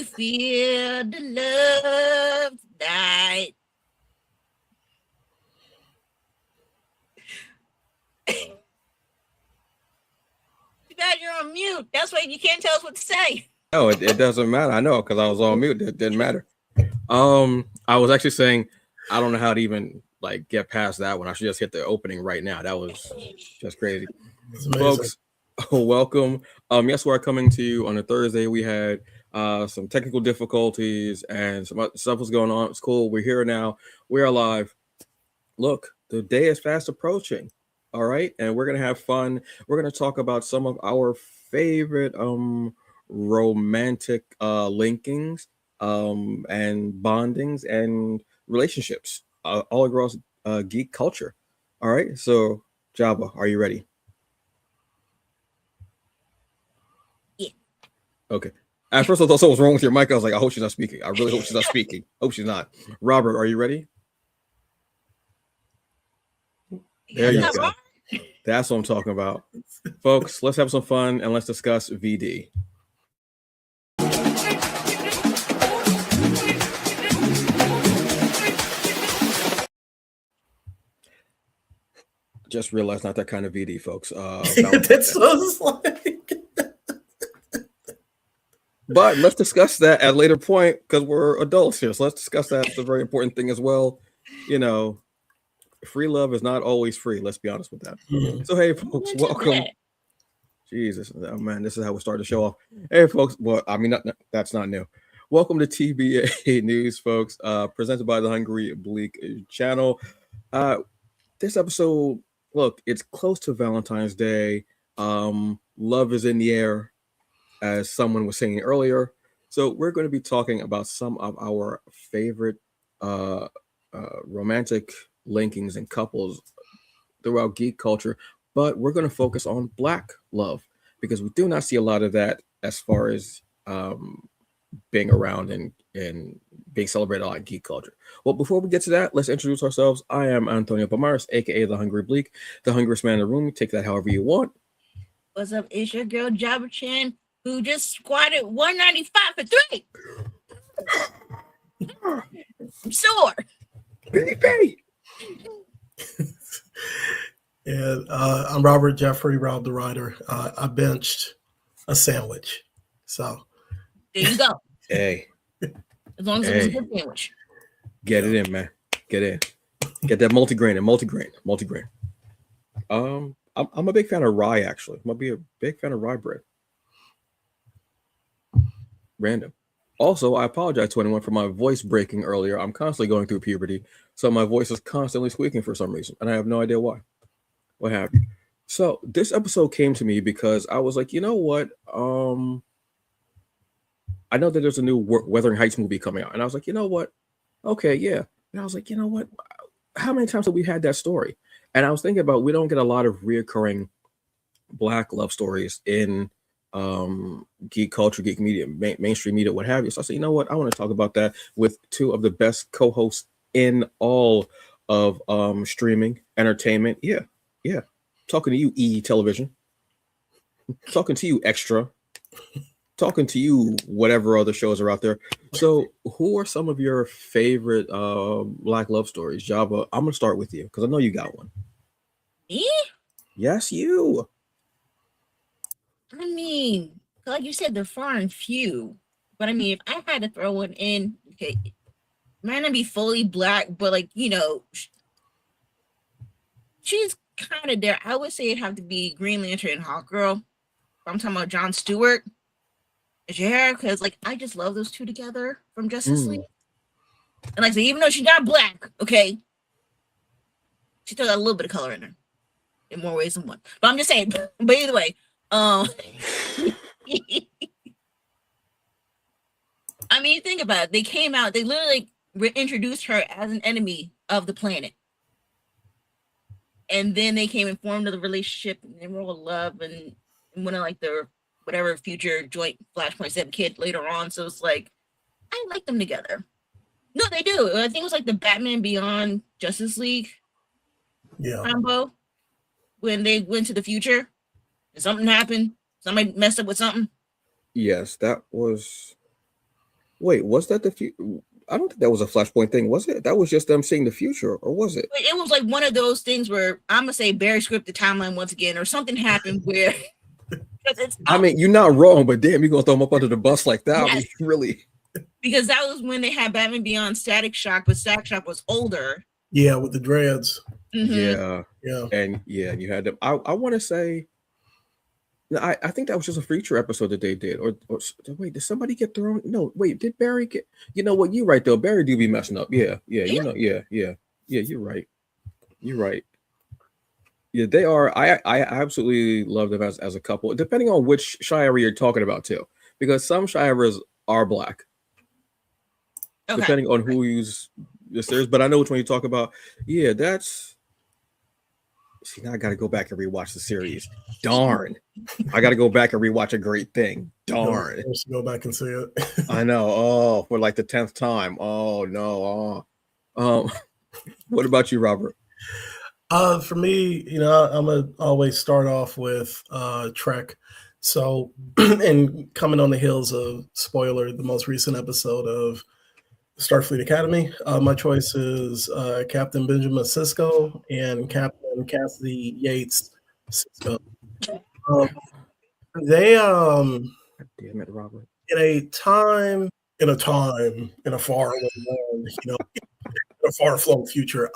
you feel the love tonight? Too bad you're on mute. That's why you can't tell us what to say. No, it doesn't matter. I know because I was on mute. It didn't matter. I was actually saying I don't know how to even like get past that one. I should just hit the opening right now. That was just crazy. Folks, welcome. Yes, we're coming to you on a Thursday. We had some technical difficulties and some other stuff was going on. It's cool. We're here now. We're alive. Look, the day is fast approaching. All right, and we're gonna have fun. We're gonna talk about some of our favorite romantic linkings and bondings and relationships all across geek culture. All right, so Jabba, are you ready? Yeah. Okay. At first, I thought something was wrong with your mic. I was like, I hope she's not speaking. I really hope she's not speaking. Hope she's not. Robert, are you ready? There you go. That's what I'm talking about. Folks, let's have some fun and let's discuss VD. Just realized not that kind of VD, folks. That's what I was like. But let's discuss that at a later point because we're adults here. So let's discuss that. It's a very important thing as well. You know, free love is not always free. Let's be honest with that. Mm-hmm. So, hey, folks, welcome. Jesus, oh, man, this is how we start the show off. Hey, folks. Well, I mean, that's not new. Welcome to TBA News, folks, presented by the Hungry Bleak channel. This episode, look, it's close to Valentine's Day. Love is in the air, as someone was saying earlier. So we're going to be talking about some of our favorite romantic linkings and couples throughout geek culture, but we're going to focus on Black love because we do not see a lot of that as far as being around and being celebrated a lot in geek culture. Well, before we get to that, let's introduce ourselves. I am Antonio Pomares, aka the Hungry Bleak, the hungriest man in the room. Take that however you want. What's up? It's your girl Jabba Chan, who just squatted 195 for 3. I'm sore. Baby. And I'm Robert Jeffrey, Rob the Writer. I benched a sandwich. So there you go. Hey. As long as it was a good sandwich. Get it in, man. Get in. Get that multigrain. I'm a big fan of rye, actually. I'm gonna be a big fan of rye bread. Random. Also, I apologize to anyone for my voice breaking earlier. I'm constantly going through puberty, so my voice is constantly squeaking for some reason, and I have no idea why. What have you? So this episode came to me because I was like, you know what? I know that there's a new Wuthering Heights movie coming out, and I was like, you know what? Okay, yeah. And I was like, you know what? How many times have we had that story? And I was thinking about we don't get a lot of reoccurring Black love stories in geek culture, geek media, mainstream media, what have you. So I said, you know what? I want to talk about that with two of the best co-hosts in all of streaming entertainment. Yeah. Talking to you, E Television. Talking to you, Extra. Talking to you, whatever other shows are out there. So, who are some of your favorite Black love stories? Jabba, I'm gonna start with you because I know you got one. Me? Yes, you. I mean, like you said, they're far and few. But I mean, if I had to throw one in, okay, it might not be fully Black, but like, you know, she's kind of there. I would say it'd have to be Green Lantern and Hawkgirl. I'm talking about Jon Stewart. Is your hair? Because like I just love those two together from Justice League. And like, so even though she's not Black, okay, she still got a little bit of color in her in more ways than one. But I'm just saying. But either way, I mean, think about it. They came out. They literally introduced her as an enemy of the planet, and then they came and formed the relationship, and they were all love and went on like their whatever future joint Flashpoint 7 kid later on. So it's like, I like them together. No, they do. I think it was like the Batman Beyond Justice League combo when they went to the future and something happened. Somebody messed up with something. Yes, that was Wait, was that the I don't think that was a Flashpoint thing, was it? That was just them seeing the future, or was it? It was like one of those things where I'm gonna say Barry scripted timeline once again, or something happened where. It's I mean, you're not wrong, but damn, you're gonna throw him up under the bus like that? Yes. I mean, really? Because that was when they had Batman Beyond Static Shock, but Static Shock was older. Yeah, with the dreads. Yeah. Yeah. And you had them. I want to say, I think that was just a feature episode that they did. Or wait, did somebody get thrown? No, wait, did Barry get? You know what? You're right though. Barry do be messing up. Yeah. You know, yeah. You're right. You're right. Yeah, they are. I absolutely love them as a couple, depending on which Shire you're talking about too, because some Shires are black, depending on who use the series. But I know which one you talk about. Yeah, that's. See, now I got to go back and rewatch the series. Darn, I got to go back and rewatch A Great Thing. Darn, go back and see it. I know. Oh, for like the 10th time. Oh no. What about you, Robert? For me, I'm gonna always start off with Trek. So, and coming on the heels of spoiler, the most recent episode of Starfleet Academy, my choice is Captain Benjamin Sisko and Captain Cassidy Yates Sisko. They damn it, Robert. in a far away land, in a far flung future.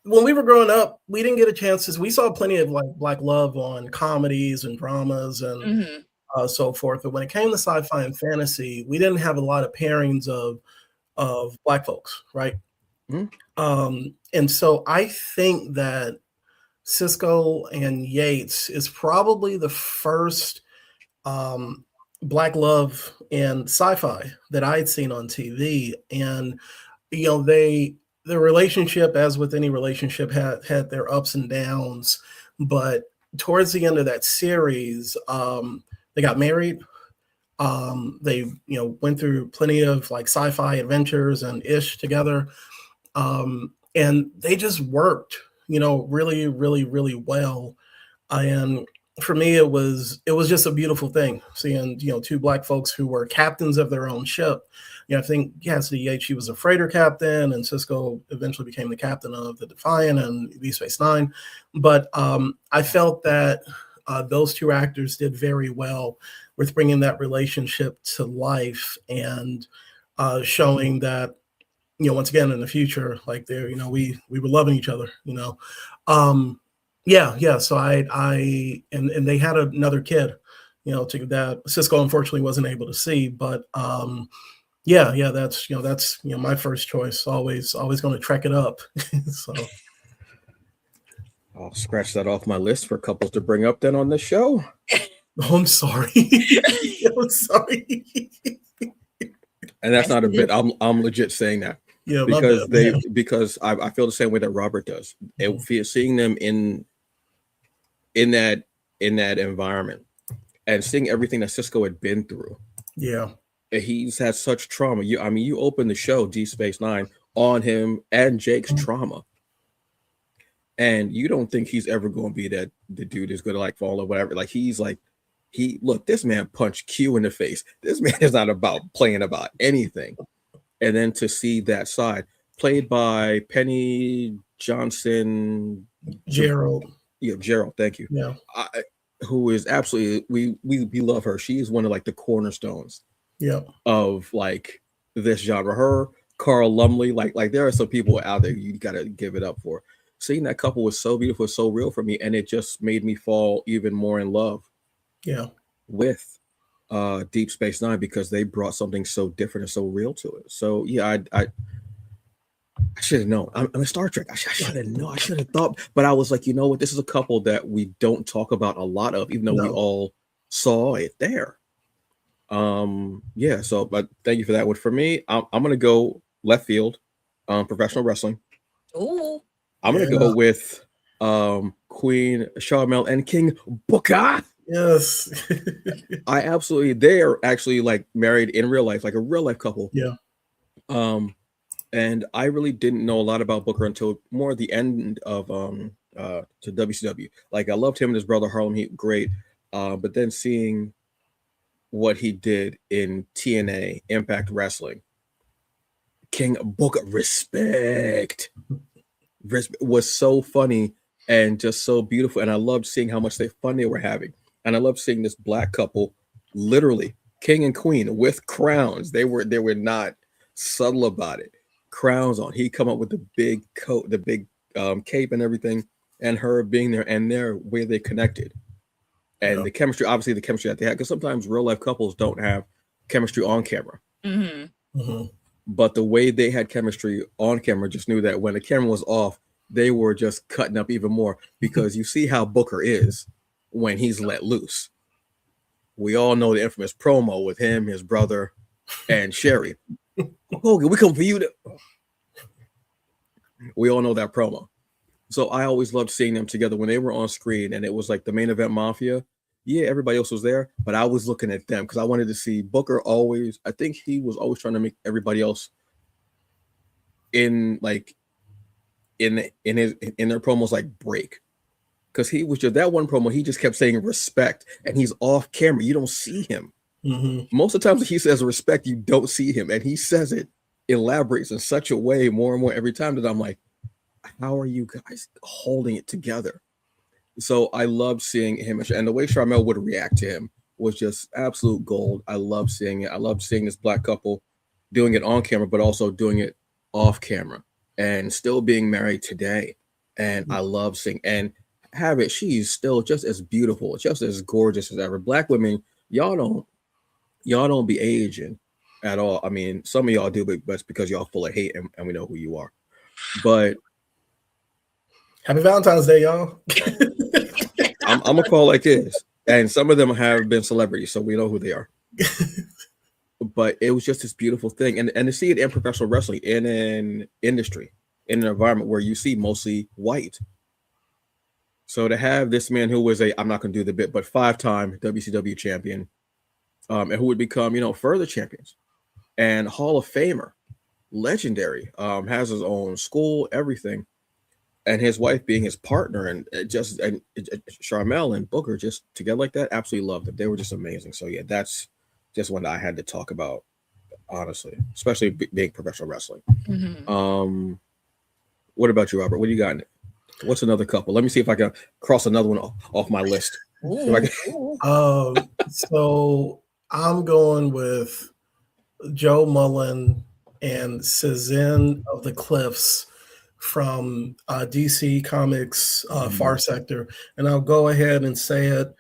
When we were growing up, we didn't get a chance we saw plenty of like black love on comedies and dramas and so forth. But when it came to sci-fi and fantasy, we didn't have a lot of pairings of black folks, right? And so I think that Sisko and Yates is probably the first black love in sci-fi that I'd seen on TV. And the relationship, as with any relationship, had their ups and downs, but towards the end of that series, they got married. They went through plenty of like sci-fi adventures and ish together, and they just worked, really, really, really well. And for me, it was just a beautiful thing seeing two black folks who were captains of their own ship. I think Cassidy Yates, she was a freighter captain, and Sisko eventually became the captain of the Defiant and Deep Space Nine. But I felt that those two actors did very well with bringing that relationship to life and showing that, once again in the future, like we were loving each other. So I and they had another kid, that Sisko unfortunately wasn't able to see, but that's my first choice. Always going to Trek it up. So I'll scratch that off my list for couples to bring up then on the show. Oh, I'm sorry. I'm sorry. And that's not a bit. I'm legit saying that. Yeah, because I feel the same way that Robert does. Seeing them in that environment and seeing everything that Sisko had been through. Yeah. He's had such trauma. You open the show Deep Space Nine on him and Jake's trauma, and you don't think he's ever going to be the dude who's going to like fall or whatever. Like this man punched Q in the face. This man is not about playing about anything. And then to see that side played by Penny Johnson Gerald. Yeah, Gerald. Thank you. Yeah. Who is absolutely we love her. She is one of like the cornerstones. Yeah. Of like this genre. Her, Carl Lumley, like there are some people out there you gotta give it up for. Seeing that couple was so beautiful, so real for me, and it just made me fall even more in love. Yeah. With Deep Space Nine because they brought something so different and so real to it. So yeah, I should have known. I'm a Star Trek. I should have known. I should have thought, but I was like, you know what? This is a couple that we don't talk about a lot of, even though we all saw it there. But thank you for that one. For me, I'm gonna go left field, professional wrestling. Oh, I'm gonna go with Queen Charmel and King Booker. Yes. they are actually like married in real life, like a real life couple. Yeah. And I really didn't know a lot about Booker until more the end of to WCW. Like I loved him and his brother Harlem Heat, great. But then seeing what he did in TNA Impact Wrestling. King Booker, respect was so funny and just so beautiful. And I loved seeing how much fun they were having. And I loved seeing this black couple, literally king and queen with crowns. They were not subtle about it. Crowns on. He come up with the big coat, the big cape and everything, and her being there and their way they connected. And the chemistry, obviously the chemistry that they had, because sometimes real life couples don't have chemistry on camera. But the way they had chemistry on camera, just knew that when the camera was off, they were just cutting up even more, because you see how Booker is when he's let loose. We all know the infamous promo with him, his brother, and Sherry. Hogan, we come for you. We all know that promo. So I always loved seeing them together when they were on screen, and it was like the main event Mafia. Yeah, everybody else was there, but I was looking at them because I wanted to see Booker always. I think he was always trying to make everybody else in their promos like break, because he was just that one promo. He just kept saying respect, and he's off camera. You don't see him. Most of the times he says respect, you don't see him, and he says it, elaborates in such a way more and more every time that I'm like, how are you guys holding it together? So I loved seeing him, and the way Sharmell would react to him was just absolute gold. I love seeing it. I love seeing this black couple doing it on camera, but also doing it off camera, and still being married today. And I love seeing and have it. She's still just as beautiful, just as gorgeous as ever. Black women, y'all don't be aging at all. I mean, some of y'all do, but it's because y'all full of hate, and we know who you are. But happy Valentine's Day, y'all. I'm gonna call like this, and some of them have been celebrities, so we know who they are. But it was just this beautiful thing, and to see it in professional wrestling, in an industry, in an environment where you see mostly white. So to have this man who was I'm not gonna do the bit, but 5-time WCW champion, and who would become further champions and Hall of Famer, legendary, has his own school, everything. And his wife being his partner, and Sharmell and Booker just together like that, absolutely loved them. They were just amazing. So yeah, that's just one that I had to talk about, honestly, especially being professional wrestling. What about you, Robert? What do you got? What's another couple? Let me see if I can cross another one off my list. So I'm going with Joe Mullen and Cezanne of the Cliffs from DC Comics Far Sector, and I'll go ahead and say it: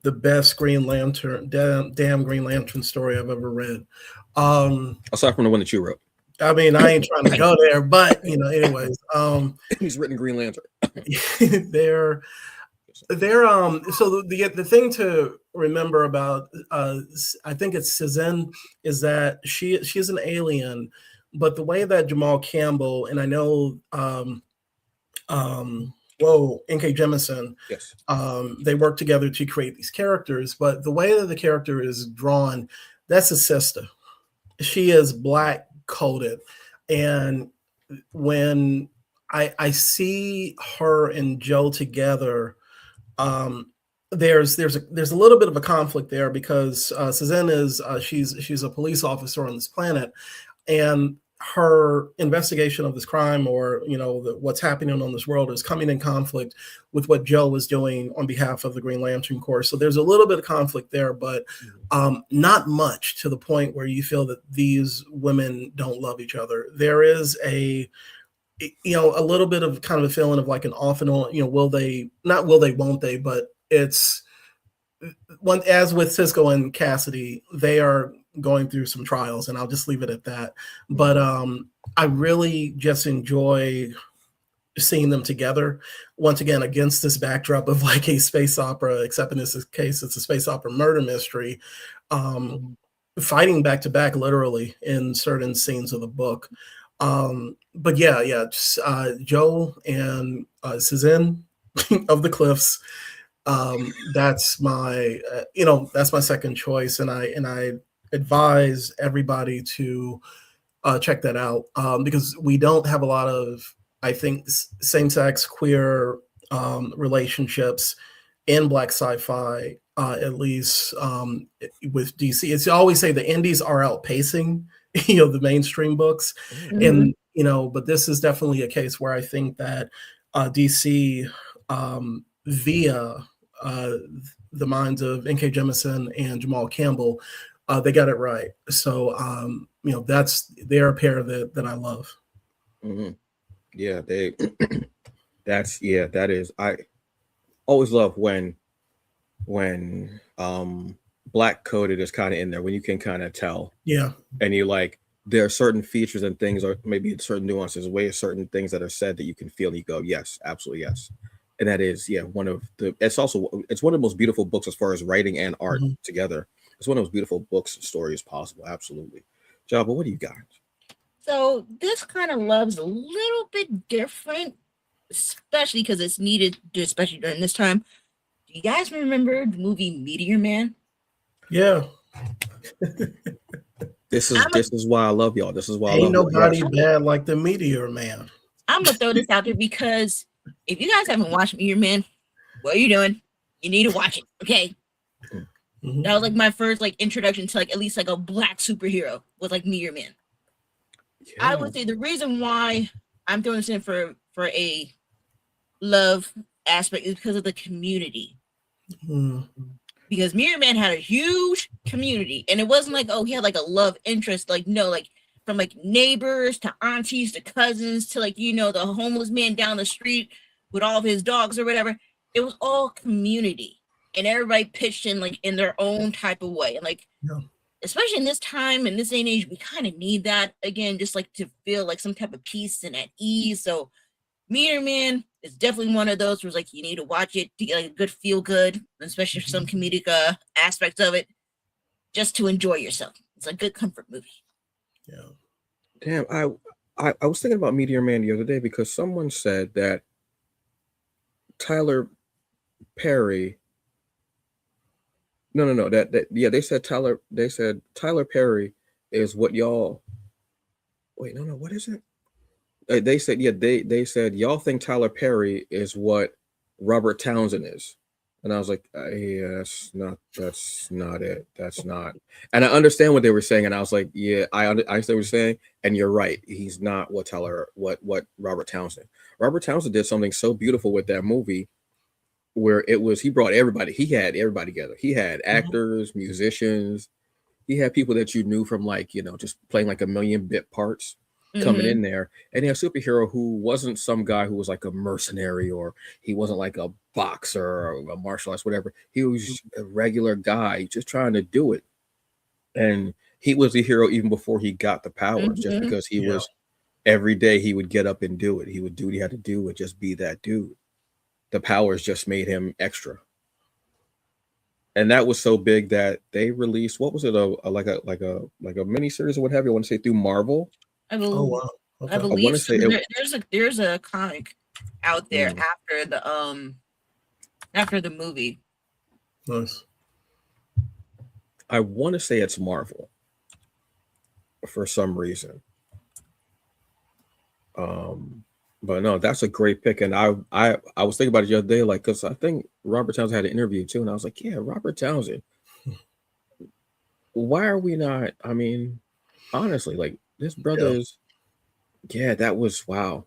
the best Green Lantern, damn Green Lantern story I've ever read. Aside from the one that you wrote. I mean, I ain't trying to go there, but anyways, he's written Green Lantern. they're so the thing to remember about I think it's Cezanne is that she's an alien. But the way that Jamal Campbell, and I know N.K. Jemisin, yes, they work together to create these characters, but the way that the character is drawn, that's his sister. She is black coded. And when I see her and Joe together, there's a little bit of a conflict there, because Cezanne is she's a police officer on this planet, and her investigation of this crime, or what's happening on this world, is coming in conflict with what Joe is doing on behalf of the Green Lantern Corps. So there's a little bit of conflict there, but not much to the point where you feel that these women don't love each other. There is a little bit of kind of a feeling of like an off and on, will they, not will they, won't they, but it's one, as with Cisco and Cassidy, they are going through some trials, and I'll just leave it at that. But I really just enjoy seeing them together once again against this backdrop of like a space opera, except in this case it's a space opera murder mystery, fighting back to back literally in certain scenes of the book. But just, Joe and Cezanne of the Cliffs, that's my that's my second choice, and I advise everybody to check that out, because we don't have a lot of, I think, same-sex queer relationships in Black sci-fi at least with DC. It's always say the indies are outpacing, the mainstream books, and but this is definitely a case where I think that DC, via the minds of N.K. Jemisin and Jamal Campbell, they got it right. So they're a pair that I love. Yeah, that is. I always love when black coded is kind of in there, when you can kind of tell. Yeah. And you like, there are certain features and things, or maybe certain nuances, ways, certain things that are said that you can feel and you go, yes, absolutely, yes. And that is, one of the, it's one of the most beautiful books as far as writing and art together. It's one of those beautiful books, stories possible. Absolutely. Jabba, what do you got? So this kind of love's a little bit different, especially because it's needed, especially during this time. Do you guys remember the movie Meteor Man? Yeah. This is why I love y'all. This is why ain't I love nobody bad like the Meteor Man. I'm gonna throw this out there because if you guys haven't watched Meteor Man, what are you doing? You need to watch it, okay? That was like my first introduction to at least a black superhero was Meteor Man. Yeah. I would say the reason why I'm throwing this in for a love aspect is because of the community. Because Meteor Man had a huge community, and it wasn't he had a love interest, from neighbors to aunties to cousins to the homeless man down the street with all of his dogs or whatever. It was all community, and everybody pitched in in their own type of way, and especially in this time, in this day and age, we kind of need that again, just to feel some type of peace and at ease. So Meteor Man is definitely one of those where you need to watch it to get a good feel good, especially for some comedic aspects of it, just to enjoy yourself. It's a good comfort movie. Yeah. Damn, I was thinking about Meteor Man the other day because someone said that Tyler Perry. No. They said Tyler Perry is what y'all. Wait, no. What is it? They said, they said y'all think Tyler Perry is what Robert Townsend is, and I was like, that's not it. That's not. And I understand what they were saying, and I was like, yeah, I understand what you're saying, and you're right. He's not what Robert Townsend. Robert Townsend did something so beautiful with that movie, where he brought everybody. He had everybody together. He had actors, musicians. He had people that you knew from just playing a million bit parts. Coming in there, and a superhero who wasn't some guy who was a mercenary, or he wasn't a boxer or a martial artist, whatever. He was a regular guy just trying to do it, and he was a hero even before he got the powers. Just because he was, every day he would get up and do it. He would do what he had to do and just be that dude. The powers just made him extra, and that was so big that they released, what was it, a mini series or what have you? I want to say through Marvel. I believe, oh wow! Okay. I believe so. There's a comic out there after the movie. Nice. I want to say it's Marvel for some reason. But no, that's a great pick, and I was thinking about it the other day, because I think Robert Townsend had an interview too, and I was like, yeah, Robert Townsend. Why are we not? I mean, honestly, this brother is, that was wow.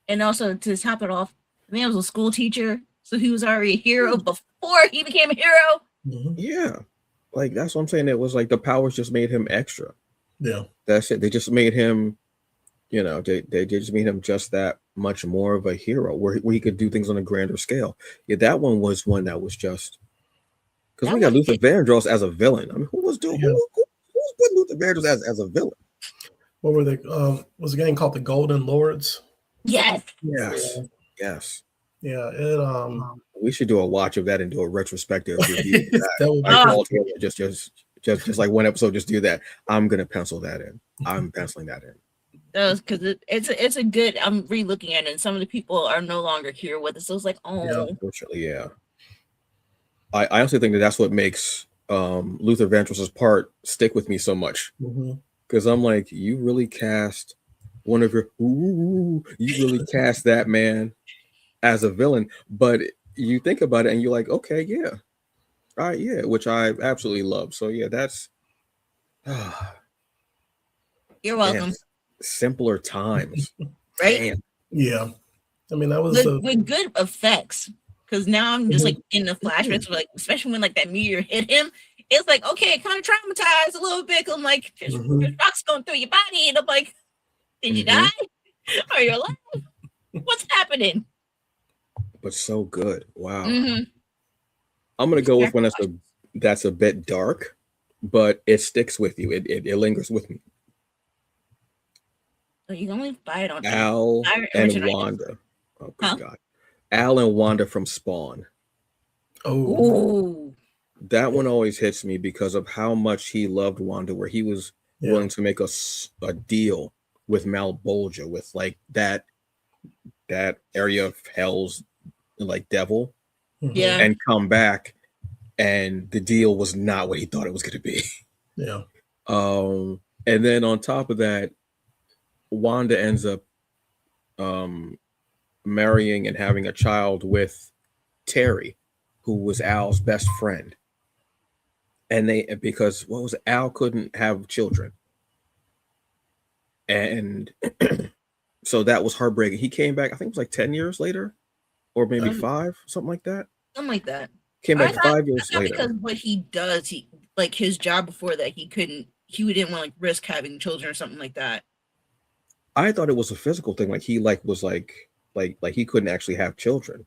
And also to top it off, the man was a school teacher, so he was already a hero before he became a hero. Yeah, that's what I'm saying. It was the powers just made him extra. Yeah, that's it. They just made him, they just made him just that much more of a hero, where he could do things on a grander scale. Yeah, that one was one that was just, because we got Luther Vandross as a villain. I mean, who was putting Luther Vandross as a villain? What were they? Was a game called the Golden Lords? Yes. Yeah. We should do a watch of that and do a retrospective review. That just like one episode. Just do that. I'm gonna pencil that in. I'm penciling that in. Because it's a good. I'm re-looking at it, and some of the people are no longer here with us. So it's unfortunately, yeah. I honestly think that's what makes Luther Vandross's part stick with me so much. Because I'm like, you really cast one of your, you really cast that man as a villain. But you think about it and you're like, okay, yeah. Yeah, which I absolutely love. So yeah, that's You're damn, welcome. simpler times. Right? Damn. Yeah. I mean, that was With good effects. Because now I'm just like in the flashbacks, like especially when like that meteor hit him. It's like, okay, kind of traumatized a little bit. I'm like, there's rocks going through your body, and I'm like, did you die? Are you alive? What's happening? But so good. Wow. Mm-hmm. I'm gonna go with one that's a bit dark, but it sticks with you. It lingers with me. So you can only buy it on Al and Wanda. Oh good God. Al and Wanda from Spawn. Oh. That one always hits me because of how much he loved Wanda, where he was willing to make a deal with Malbolgia, with like that area of hell's like devil, and come back, and the deal was not what he thought it was going to be. Yeah. And then on top of that, Wanda ends up marrying and having a child with Terry, who was Al's best friend. And because what was Al couldn't have children. And so that was heartbreaking. He came back, I think it was like 10 years later, or maybe 5, something like that. Something like that. Came back 5 years later. Because what he does, he like his job before that, he didn't want to like risk having children or something like that. I thought it was a physical thing, like he was like he couldn't actually have children.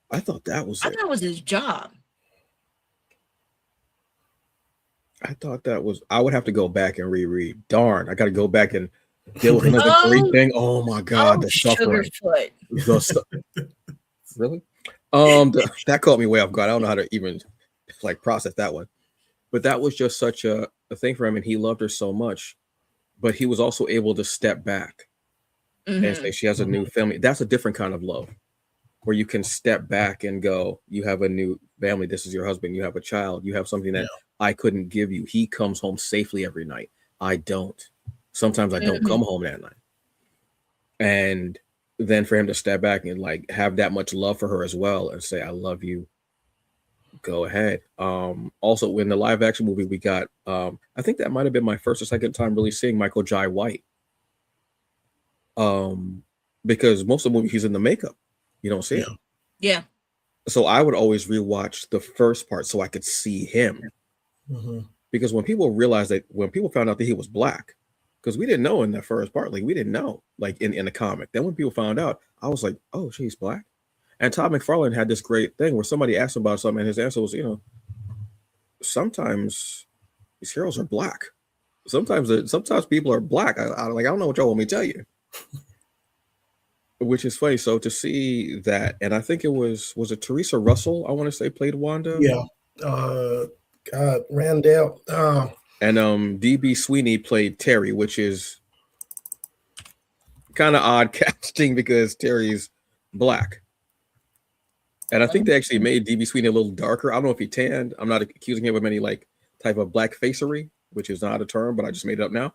I thought that was thought it was his job. I thought that was. I would have to go back and reread. Darn, I got to go back and deal with another great thing. Oh my God, the suffering. Really? That caught me way off guard. I don't know how to even like process that one. But that was just such a thing for him, and he loved her so much. But he was also able to step back and say she has a new family. That's a different kind of love, where you can step back and go, you have a new family. This is your husband. You have a child. You have something that I couldn't give you. He comes home safely every night. I don't. Sometimes I don't come home that night. And then for him to step back and like have that much love for her as well and say, I love you. Go ahead. Also in the live action movie, we got, I think that might've been my first or second time really seeing Michael Jai White. Because most of the movie he's in the makeup. You don't see him. Yeah. So I would always rewatch the first part so I could see him. Because when people found out that he was black, because we didn't know in the first part, like we didn't know, like in the comic. Then when people found out, I was like, oh, she's black. And Todd McFarlane had this great thing where somebody asked him about something, and his answer was, sometimes these heroes are black. Sometimes people are black. I don't know what y'all want me to tell you. Which is funny. So to see that, and I think it was it Teresa Russell, I want to say, played Wanda? Yeah. God, Randall. And DB Sweeney played Terry, which is kind of odd casting because Terry's black. And I think they actually made DB Sweeney a little darker. I don't know if he tanned. I'm not accusing him of any like type of black facery, which is not a term, but I just made it up now.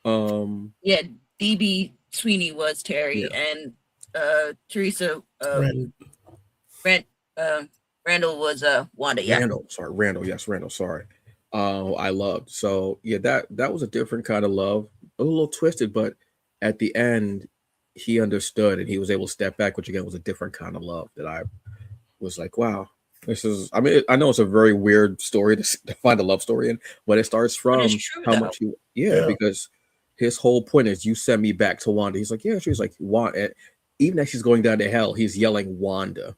Yeah, DB Sweeney was Terry, and Teresa Randall was Wanda. Yeah, Randall. Yes, Randall. Sorry. I loved. So yeah, that was a different kind of love, a little twisted, but at the end, he understood and he was able to step back, which again was a different kind of love that I was like, wow, this is. I mean, I know it's a very weird story to find a love story in, but it starts from how much you, because his whole point is you send me back to Wanda. He's like, yeah, she's like, Wanda. Even as she's going down to hell, he's yelling Wanda.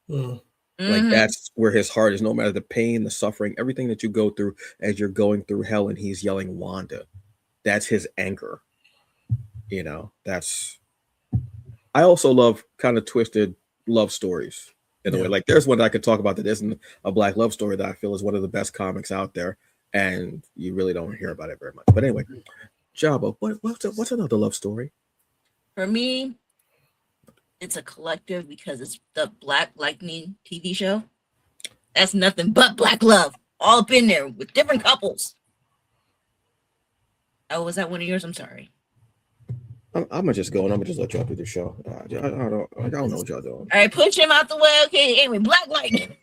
Like that's where his heart is. No matter the pain, the suffering, everything that you go through as you're going through hell, and he's yelling Wanda. That's his anchor. That's. I also love kind of twisted love stories in a way. Like there's one that I could talk about that isn't a black love story that I feel is one of the best comics out there, and you really don't hear about it very much. But anyway, Jabba, what's another love story? For me, it's a collective because it's the Black Lightning TV show. That's nothing but black love, all up in there with different couples. Oh, was that one of yours? I'm sorry. I'm gonna just go and I'm gonna just let y'all do the show. I don't know what y'all doing. All right, push him out the way. Okay, anyway, Black Lightning.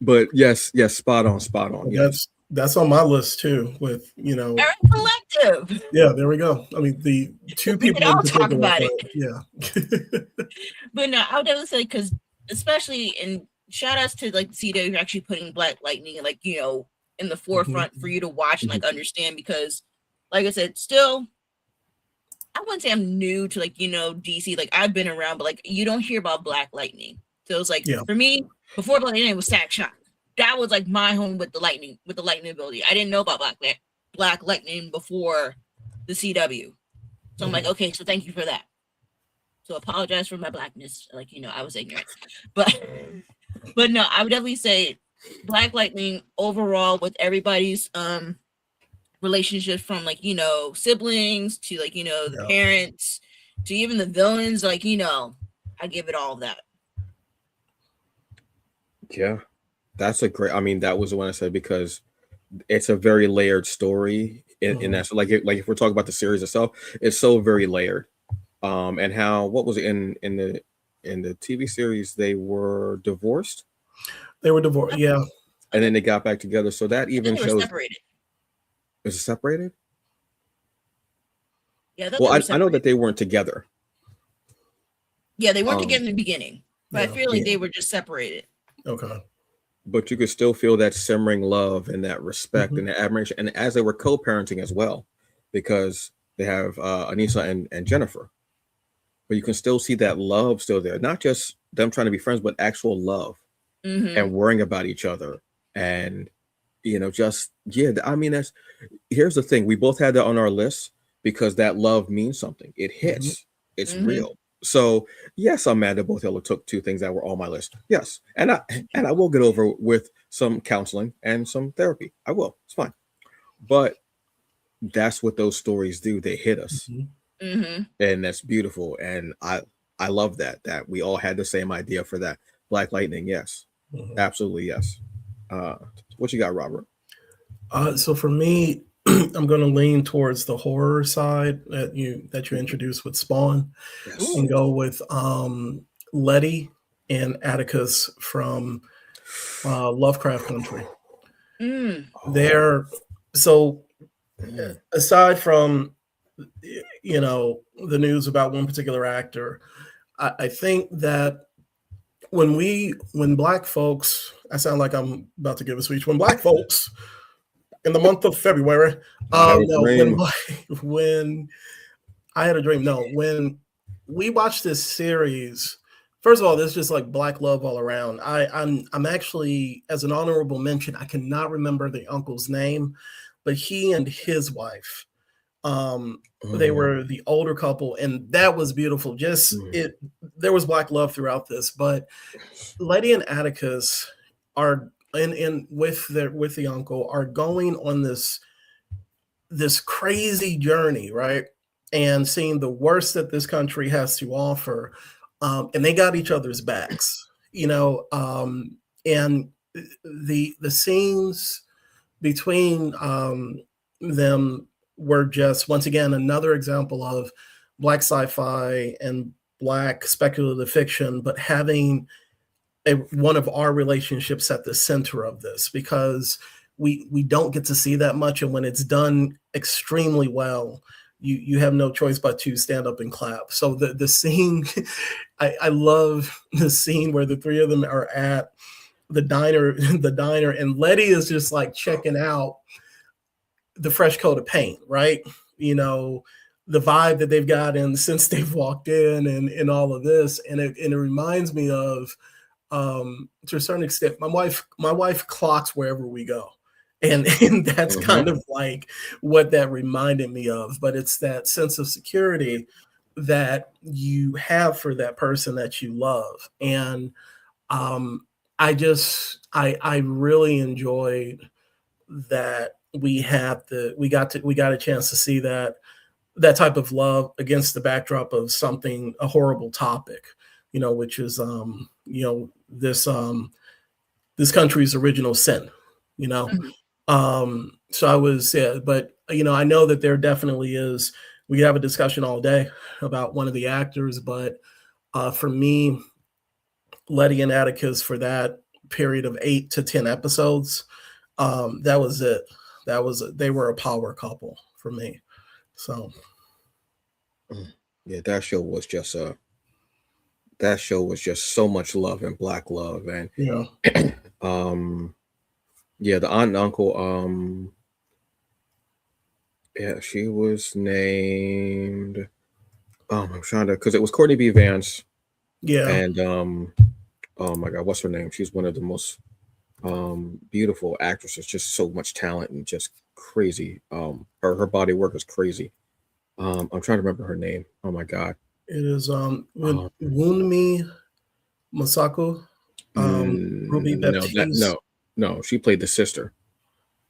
But yes, spot on. Yes. That's on my list too. With Very collective. yeah, there we go. I mean, the two We people could in all talk particular, about it. yeah. But no, I would definitely say, because especially in shout outs to like CW actually putting Black Lightning like, you know, in the forefront for you to watch and like understand, because like I said, still I wouldn't say I'm new to like, you know, DC. Like I've been around, but like you don't hear about Black Lightning. So it's like for me, before Black Lightning was Stack Shock. That was like my home with the lightning ability. I didn't know about Black Lightning before the CW. So I'm like, okay, so thank you for that. So apologize for my blackness. Like, you know, I was ignorant. But no, I would definitely say Black Lightning overall, with everybody's relationships, from like, you know, siblings to like, you know, the parents to even the villains, like, you know, I give it all of that. Yeah. That's a great, I mean, that was the one I said, because it's a very layered story in that. So like if we're talking about the series itself, it's so very layered. And how, what was it in the TV series, they were divorced? They were divorced, yeah. And then they got back together. So that even shows separated. Is it separated? Yeah. Well, I know that they weren't together. Yeah, they weren't together in the beginning, but I feel like they were just separated. Okay. But you could still feel that simmering love and that respect and that admiration. And as they were co-parenting as well, because they have Anissa and Jennifer. But you can still see that love still there. Not just them trying to be friends, but actual love and worrying about each other. And, you know, just, yeah, I mean, here's the thing. We both had that on our list because that love means something. It hits. It's real. So yes, I'm mad that both y'all took two things that were on my list. Yes. And I will get over with some counseling and some therapy. I will. It's fine. But that's what those stories do. They hit us. And that's beautiful. And I love that we all had the same idea for that. Black Lightning, yes. Absolutely, yes. What you got, Robert? So for me, I'm going to lean towards the horror side that you introduced with Spawn, and go with Letty and Atticus from Lovecraft Country. They're so, aside from, you know, the news about one particular actor, I think that when Black folks, I sound like I'm about to give a speech. When Black folks in the month of February, when I had a dream, no, when we watched this series, first of all, there's just like Black love all around. I'm actually, as an honorable mention, I cannot remember the uncle's name, but he and his wife, they were the older couple, and that was beautiful. Just there was Black love throughout this. But Letty and Atticus are in with the uncle, are going on this crazy journey, right? And seeing the worst that this country has to offer, and they got each other's backs, you know. And the scenes between them were just, once again, another example of Black sci-fi and Black speculative fiction, but having one of our relationships at the center of this, because we don't get to see that much, and when it's done extremely well, you have no choice but to stand up and clap. So the scene, I love the scene where the three of them are at the diner, and Letty is just like checking out the fresh coat of paint, right? You know, the vibe that they've gotten since they've walked in, and all of this. And it reminds me of, to a certain extent, my wife clocks wherever we go. And that's kind of like what that reminded me of. But it's that sense of security that you have for that person that you love. And I really enjoyed that we got a chance to see that type of love against the backdrop of a horrible topic, you know, which is you know, this country's original sin, you know. So I was, but you know, I know that there definitely is, we could have a discussion all day about one of the actors, but for me, Letty and Atticus, for that period of 8 to 10 episodes. That was it. They were a power couple for me. So yeah, that show was just so much love and black love. And yeah, yeah, the aunt and uncle, yeah, she was named, I'm trying to, because it was Courtney B. Vance, yeah, and oh my god, what's her name? She's one of the most beautiful actresses, just so much talent and just crazy. Her body work is crazy. I'm trying to remember her name. Oh my god. it is Wunmi Masako, Ruby Baptiste. No, she played the sister.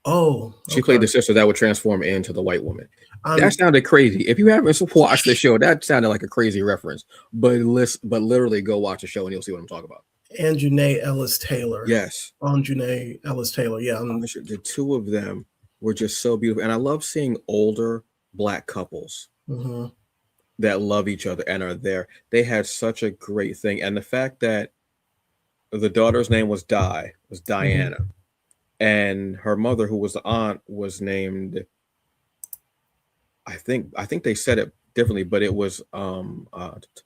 Oh, She played the sister that would transform into the white woman. That sounded crazy. If you haven't watched the show, that sounded like a crazy reference. But literally go watch the show and you'll see what I'm talking about. And Janae Ellis Taylor. Yes. Janae Ellis Taylor. Yeah. The two of them were just so beautiful. And I love seeing older black couples that love each other and are there. They had such a great thing. And the fact that the daughter's name was Diana. And her mother, who was the aunt, was named, I think they said it differently, but it was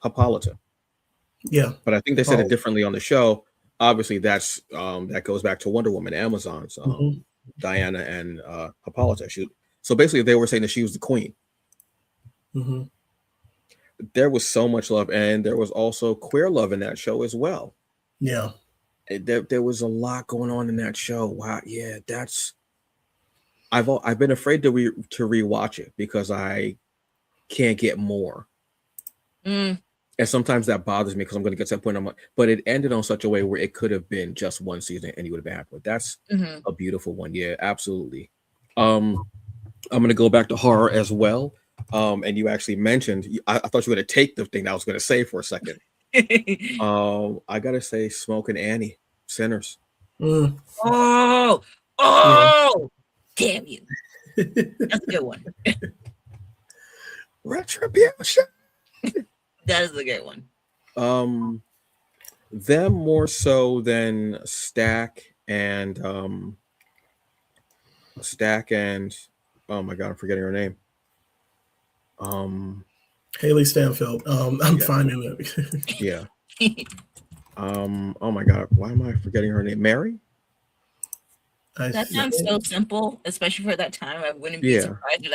Hippolyta. Yeah. But I think they said it differently on the show. Obviously, that's that goes back to Wonder Woman, Amazon's Diana and Hippolyta. So basically, they were saying that she was the queen. There was so much love, and there was also queer love in that show as well. Yeah. There was a lot going on in that show. Wow, yeah, that's. I've been afraid to rewatch it because I can't get more. And sometimes that bothers me because I'm going to get to that point. I'm like, but it ended on such a way where it could have been just one season and you would have been happy with. That's a beautiful one. Yeah, absolutely. I'm going to go back to horror as well. And you actually mentioned, I thought you were going to take the thing I was going to say for a second. I got to say Smoke and Annie, Sinners. Oh, damn you. That's a good one. Retribution. That is a good one. Them more so than Stack and oh my god, I'm forgetting her name. Haley Stanfield. I'm finding it. Yeah. Oh my god, why am I forgetting her name? Mary? That sounds so simple, especially for that time. I wouldn't be surprised if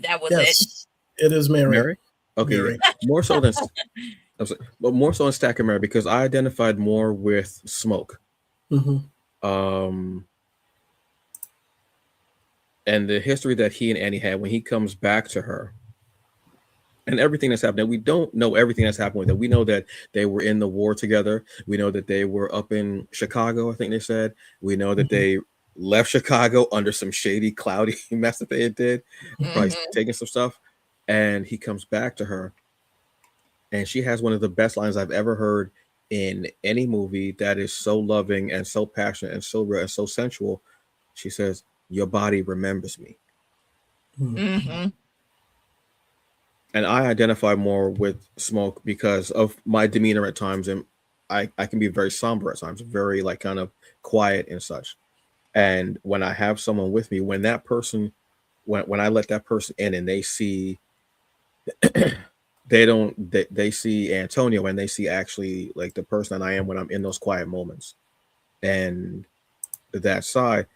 that was it. It is Mary. Okay, Mary. Yeah. More so than but more so in Stack and Mary because I identified more with Smoke. And the history that he and Annie had when he comes back to her and everything that's happening. We don't know everything that's happened with them. We know that they were in the war together. We know that they were up in Chicago, I think they said. We know that they left Chicago under some shady, cloudy mess that they did, probably taking some stuff. And he comes back to her. And she has one of the best lines I've ever heard in any movie that is so loving and so passionate and so real and so sensual. She says, "Your body remembers me." And I identify more with Smoke because of my demeanor at times. And I can be very somber at times, very like kind of quiet and such. And when I have someone with me, when that person, when I let that person in and they see, they see Antonio and they see actually like the person that I am when I'm in those quiet moments. And that side,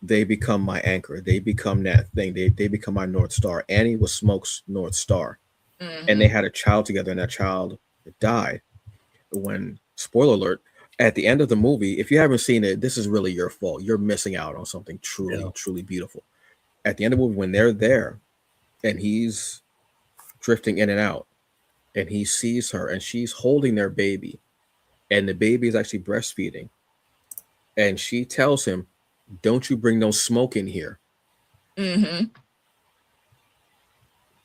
they become my anchor. They become that thing. They become my North Star. Annie was Smoke's North Star. And they had a child together and that child died. When, spoiler alert, at the end of the movie, if you haven't seen it, this is really your fault. You're missing out on something truly, truly beautiful. At the end of the movie, when they're there and he's drifting in and out and he sees her and she's holding their baby and the baby is actually breastfeeding and she tells him, "Don't you bring no smoke in here."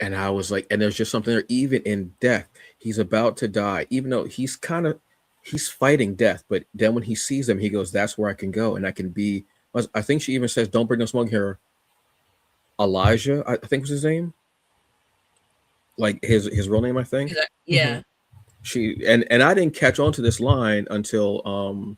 And I was like, and there's just something there, even in death, he's about to die, even though he's fighting death. But then when he sees them, he goes, "That's where I can go. And I can be," I think she even says, "Don't bring no smoke here." Elijah, I think was his name. Like his real name, I think. Yeah. She and I didn't catch on to this line until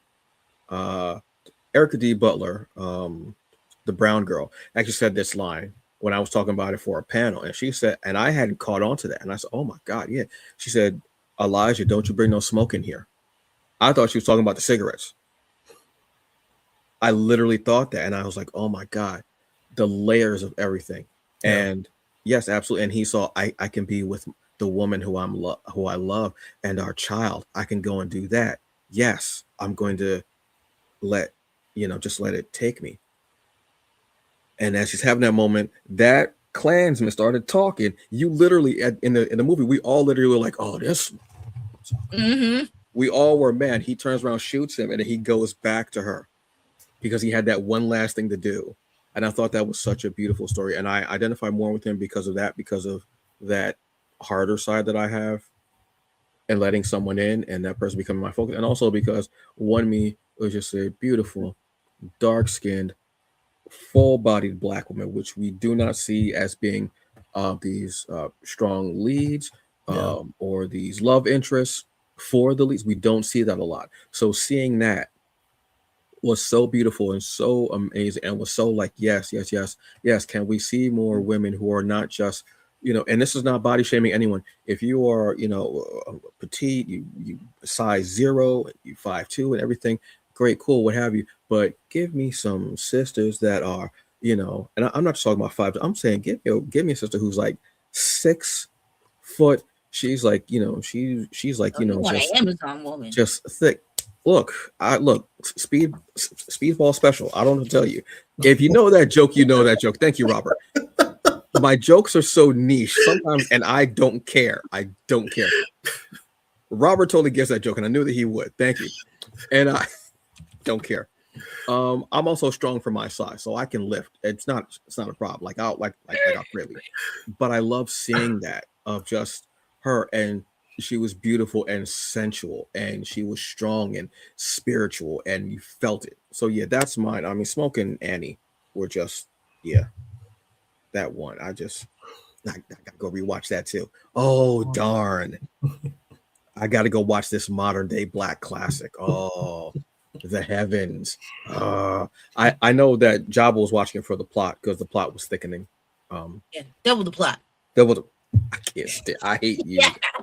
Erica D. Butler, the brown girl, actually said this line when I was talking about it for a panel, and she said, and I hadn't caught on to that, and I said, "Oh my God, yeah." She said, "Elijah, don't you bring no smoke in here." I thought she was talking about the cigarettes. I literally thought that, and I was like, "Oh my God, the layers of everything." Yeah. And yes, absolutely. And he saw I can be with the woman who who I love, and our child. I can go and do that. Yes, I'm going to just let it take me. And as she's having that moment, that Klansman started talking. You literally in the movie, we all literally were like, "Oh, this." Mm-hmm. We all were mad. He turns around, shoots him, and then he goes back to her because he had that one last thing to do. And I thought that was such a beautiful story. And I identify more with him because of that harder side that I have, and letting someone in and that person becoming my focus. And also because one me was just a beautiful, dark-skinned, full-bodied Black woman, which we do not see as being these strong leads or these love interests for the leads. We don't see that a lot. So seeing that was so beautiful and so amazing, and was so like, yes, yes, yes, yes. Can we see more women who are not just, and this is not body shaming anyone. If you are, petite, you size 0, you 5'2", and everything, great, cool, what have you. But give me some sisters that are, and I'm not just talking about 5. I'm saying give me a sister who's like 6 foot. She's like, she's like, You want just an Amazon woman. just thick. Look, speedball special. I don't know to tell you. If you know that joke, you know that joke. Thank you, Robert. My jokes are so niche sometimes, and I don't care. I don't care. Robert totally gets that joke, and I knew that he would. Thank you. And I don't care. I'm also strong for my size, so I can lift. It's not a problem. Like I'll really. But I love seeing that of just her, and she was beautiful and sensual, and she was strong and spiritual, and you felt it. So yeah, that's mine. I mean, Smoke and Annie were just that one. I gotta go rewatch that too. Oh darn. I gotta go watch this modern day Black classic. Oh, the heavens. I know that Jabba was watching it for the plot because the plot was thickening. Double the plot. I can't stand. I hate you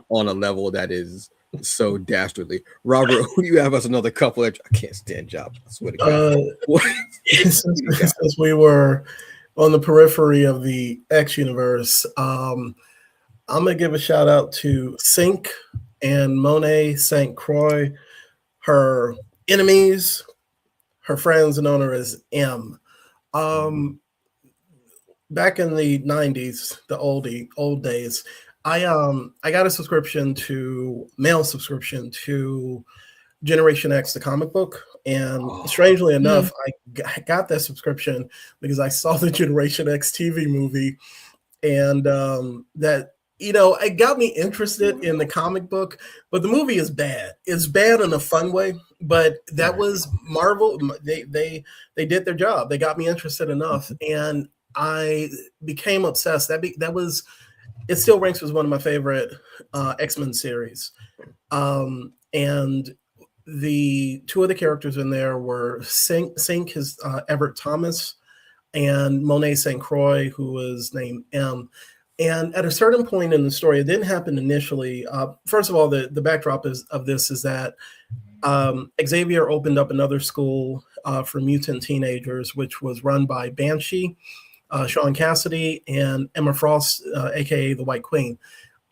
on a level that is so dastardly. Robert, who do you have as another couple that I can't stand? Jabba. I swear to God. Since we were on the periphery of the X universe, I'm gonna give a shout out to Sync and Monet St. Croix, her enemies, her friends, known her as M. Back in the 90s, the old days, I got a mail subscription to Generation X, the comic book. And strangely enough, I got that subscription because I saw the Generation X TV movie, and that it got me interested in the comic book. But the movie is bad. It's bad in a fun way. But that was Marvel. They did their job. They got me interested enough, and I became obsessed. It still ranks as one of my favorite X-Men series. And the two of the characters in there were Sync is Everett Thomas, and Monet St. Croix, who was named M. And at a certain point in the story, it didn't happen initially. First of all, the backdrop of this is that Xavier opened up another school for mutant teenagers, which was run by Banshee, Sean Cassidy, and Emma Frost, aka the White Queen.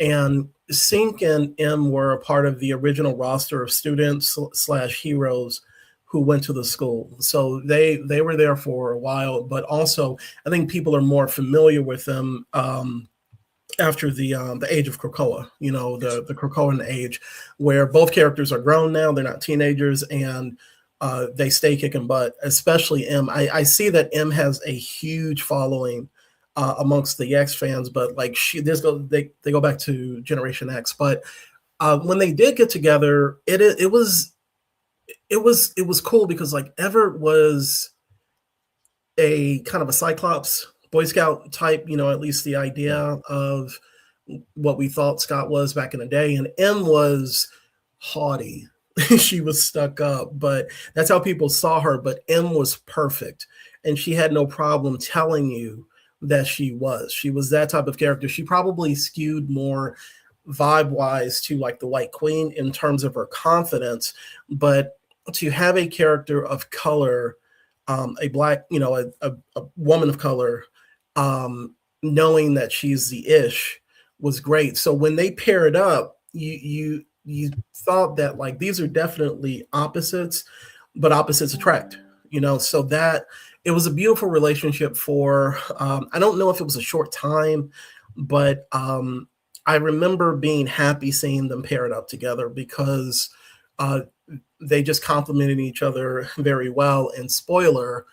And Sync and M were a part of the original roster of students / heroes who went to the school. So they were there for a while, but also I think people are more familiar with them after the age of Krakoa, the Krakoan age, where both characters are grown now. They're not teenagers, and they stay kicking butt, especially M. I see that M has a huge following amongst the X fans, but like they go back to Generation X. But when they did get together, it was cool because like Everett was a kind of a Cyclops Boy Scout type, at least the idea of what we thought Scott was back in the day, and M was haughty. she was stuck up, but that's how people saw her. But M was perfect, and she had no problem telling you that she was. She was that type of character. She probably skewed more vibe wise to like the White Queen in terms of her confidence, but to have a character of color, a black, a woman of color, knowing that she's the ish was great. So when they pair it up, you thought that like these are definitely opposites, but opposites attract. So that it was a beautiful relationship for. I don't know if it was a short time, but I remember being happy seeing them paired up together because they just complemented each other very well. And spoiler,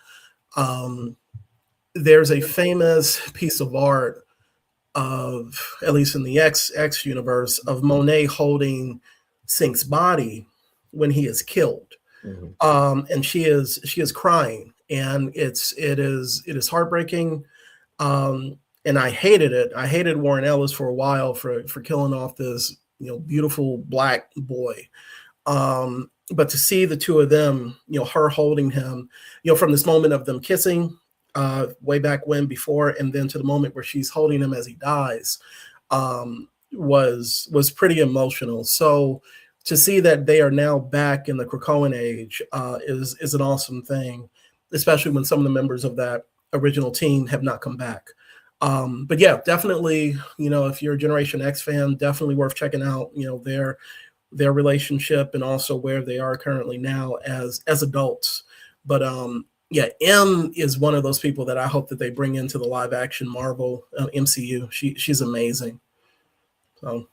there's a famous piece of art of, at least in the X universe, of Monet holding Sync's body when he is killed. Mm-hmm. And she is crying, and it is heartbreaking. And I hated it. I hated Warren Ellis for a while for killing off this beautiful black boy. But to see the two of them, her holding him, from this moment of them kissing way back when before, and then to the moment where she's holding him as he dies, was pretty emotional. So to see that they are now back in the Krakoan age is an awesome thing, especially when some of the members of that original team have not come back. But yeah, definitely, if you're a Generation X fan, definitely worth checking out, their relationship and also where they are currently now as adults. But yeah, M is one of those people that I hope that they bring into the live action Marvel MCU. She's amazing. So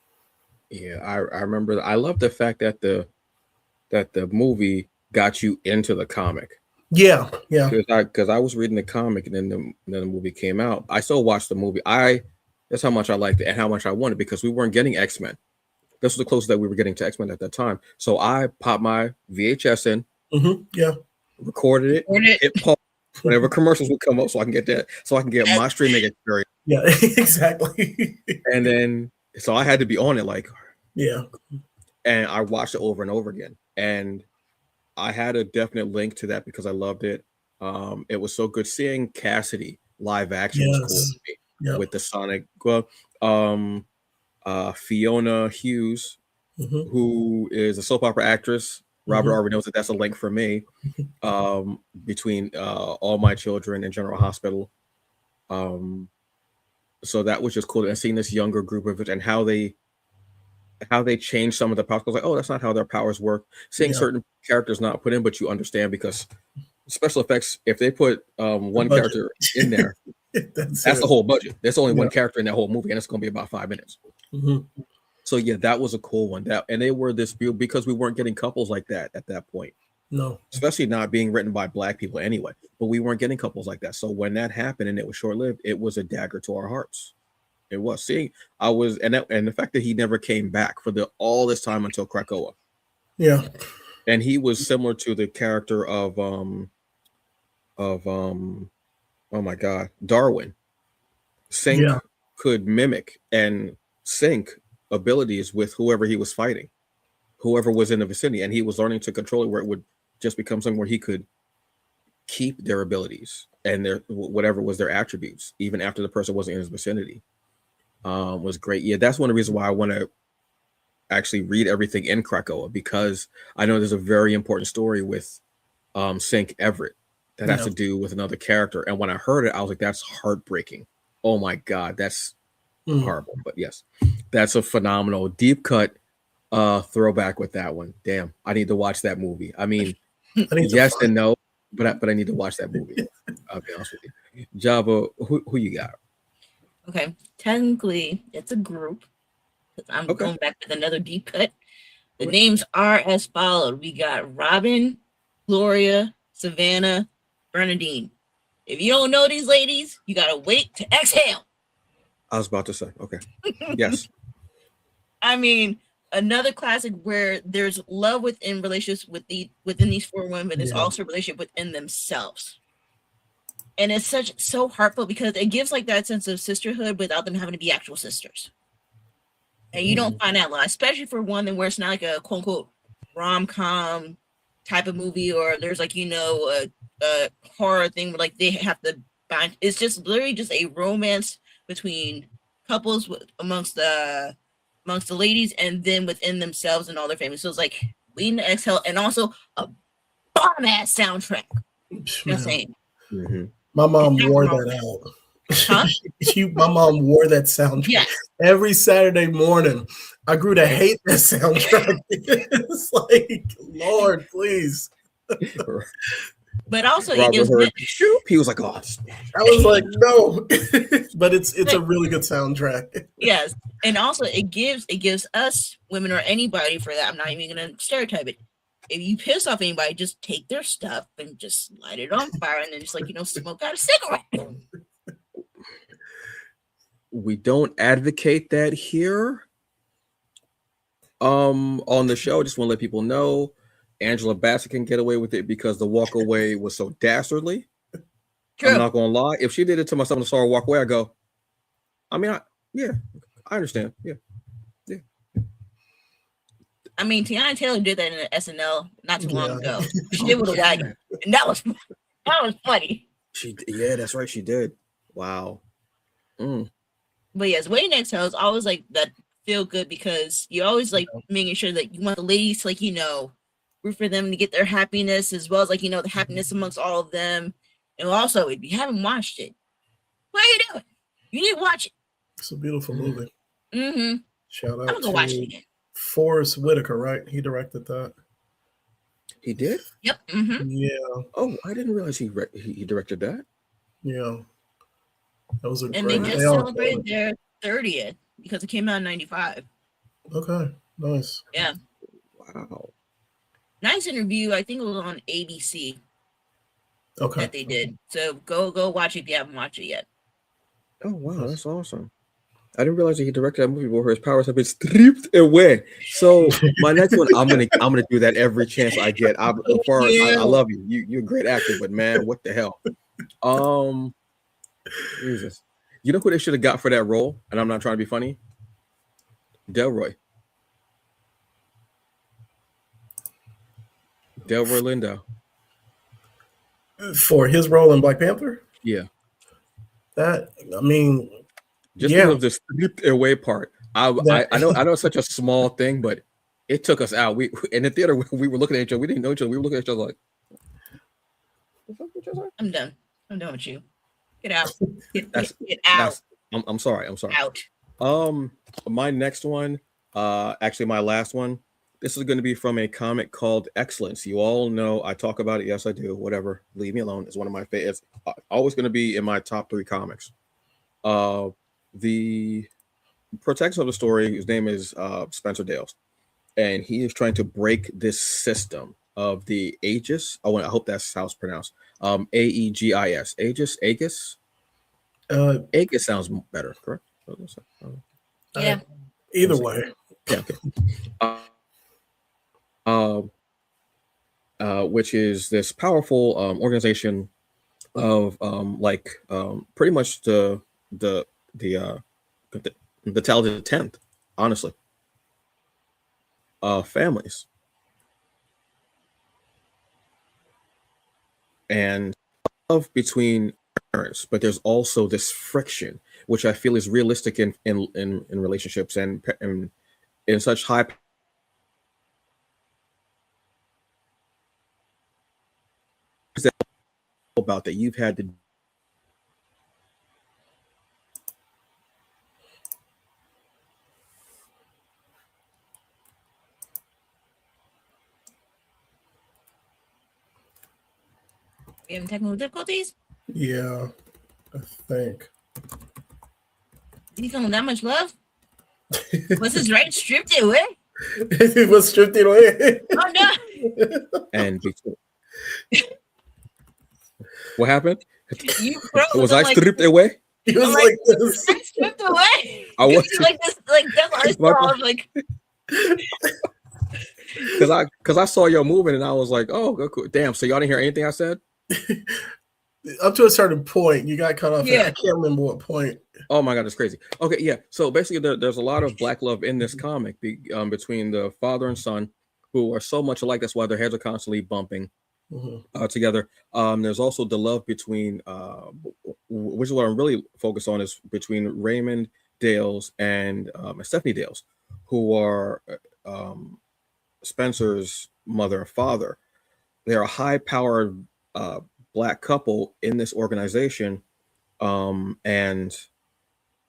yeah, I remember. I love the fact that the movie got you into the comic. Yeah. Because I was reading the comic and then the movie came out. I still watched the movie. That's how much I liked it and how much I wanted, because we weren't getting X-Men. This was the closest that we were getting to X-Men at that time. So I popped my VHS in, recorded it, hit pause whenever commercials would come up, so I can get that, so I can get my streaming experience. Yeah, exactly. And then so I had to be on it, like, yeah. And I watched it over and over again, and I had a definite link to that because I loved it. It was so good seeing Cassidy live action. Was cool to me, with the Sonic. Fiona Hughes, who is a soap opera actress. Robert already knows that's a link for me. Between All My Children and General Hospital. So that was just cool. And seeing this younger group of it and how they changed some of the powers. I was like, oh, that's not how their powers work. Seeing certain characters not put in, but you understand because special effects, if they put one character in there, that's the whole budget. There's only one character in that whole movie, and it's going to be about 5 minutes. So yeah, that was a cool one. And they were this beautiful because we weren't getting couples like that at that point. No, especially not being written by Black people anyway. But we weren't getting couples like that. So when that happened and it was short-lived, it was a dagger to our hearts. It was. See, and the fact that he never came back for all this time until Krakoa. Yeah, and he was similar to the character of oh my God, Darwin. Sync could mimic and sync abilities with whoever he was fighting, whoever was in the vicinity, and he was learning to control it where it would just become something where he could keep their abilities and their whatever was their attributes, even after the person wasn't in his vicinity. Was great. Yeah, that's one of the reasons why I want to actually read everything in Krakoa, because I know there's a very important story with Sync Everett that has to do with another character. And when I heard it, I was like, that's heartbreaking. Oh my God, that's horrible. But yes, that's a phenomenal deep cut throwback with that one. Damn, I need to watch that movie. I mean, yes and no, but I need to watch that movie. I'll be honest with you. Jabba, who you got? Okay, technically it's a group. I'm going back with another deep cut. The names are as followed. We got Robin, Gloria, Savannah, Bernadine. If you don't know these ladies, you gotta wait to exhale. I was about to say, okay. Yes. I mean, another classic where there's love within relationships within these four women, but there's also a relationship within themselves. And it's so heartfelt because it gives like that sense of sisterhood without them having to be actual sisters. And you don't find that a lot, especially for one where it's not like a quote unquote rom-com type of movie, or there's like, a horror thing where like they have to bind. It's just literally just a romance between couples amongst the ladies, and then within themselves and all their families. So it's like Waiting to Exhale, and also a bomb ass soundtrack. Just saying. Mm-hmm. My mom wore that out. Huh? My mom wore that soundtrack. Yeah. Every Saturday morning. I grew to hate that soundtrack. It's like, Lord, please. But also, he was like, "Oh," I was like, "No," but it's a really good soundtrack. Yes, and also it gives us women, or anybody for that. I'm not even gonna stereotype it. If you piss off anybody, just take their stuff and just light it on fire, and then just smoke out a cigarette. We don't advocate that here. On the show, just want to let people know. Angela Bassett can get away with it because the walk away was so dastardly. True. I'm not gonna lie. If she did it to myself and saw her walk away, I go, I understand. Yeah. I mean, Tiana Taylor did that in the SNL not too long ago. She did with a wagon, and that was funny. That's right. She did. Wow. But yes, Waiting to Exhale is always like that feel good, because you're always like making sure that you want the ladies to root for them to get their happiness, as well as the happiness amongst all of them. And also, if you haven't watched it, what are you doing? You need to watch it. It's a beautiful movie. Mm-hmm. Shout out to watch it again. Forrest Whitaker, right? He directed that. He did? Yep. Mm-hmm. Yeah. Oh, I didn't realize he directed that. Yeah. That was and they just celebrated their 30th because it came out in 95. Okay. Nice. Yeah. Wow. Nice interview. I think it was on ABC. Okay. That they did. So go watch it if you haven't watched it yet. Oh wow, that's awesome. I didn't realize that he directed that movie where his powers have been stripped away. So my next one, I'm gonna do that every chance I get. I love you. You're a great actor, but man, what the hell? Jesus. You know who they should have got for that role? And I'm not trying to be funny. Delroy Lindo. For his role in Black Panther? Yeah. Just because of the stripped away part. I know it's such a small thing, but it took us out. We in the theater, we were looking at each other. We didn't know each other. We were looking at each other like, I'm done with you. Get out. Get out. I'm sorry. Out. My next one, actually my last one. This is going to be from a comic called Excellence. You all know I talk about it. Yes, I do. Whatever. Leave me alone. It's one of my favorites. Always going to be in my top 3 comics. The protagonist of the story, his name is Spencer Dales, and he is trying to break this system of the Aegis. I hope that's how it's pronounced. Aegis. Aegis. Aegis sounds better, correct? Yeah. Either way. Yeah. Okay. Which is this powerful organization of pretty much the talented 10th, honestly, families, and love between parents, but there's also this friction, which I feel is realistic in relationships and in such high about that you've had to You having technical difficulties? Yeah, I think. You feeling that much love? Was this right? Stripped it away? It was stripped it away. Oh no! And what happened? You froze. Was I stripped away? He was like this. I stripped away. I was like this. Like that's what I saw. I was like, because I saw your movement and I was like, oh, cool. Damn. So y'all didn't hear anything I said? Up to a certain point, you got cut off. Yeah. I can't remember what point. Oh my God, that's crazy. Okay, yeah. So basically, there's a lot of black love in this comic between the father and son. who are so much alike. That's why their heads are constantly bumping together. There's also the love between, which is what I'm really focused on, is between Raymond Dales and Stephanie Dales, who are Spencer's mother and father. They're a high-powered Black couple in this organization, and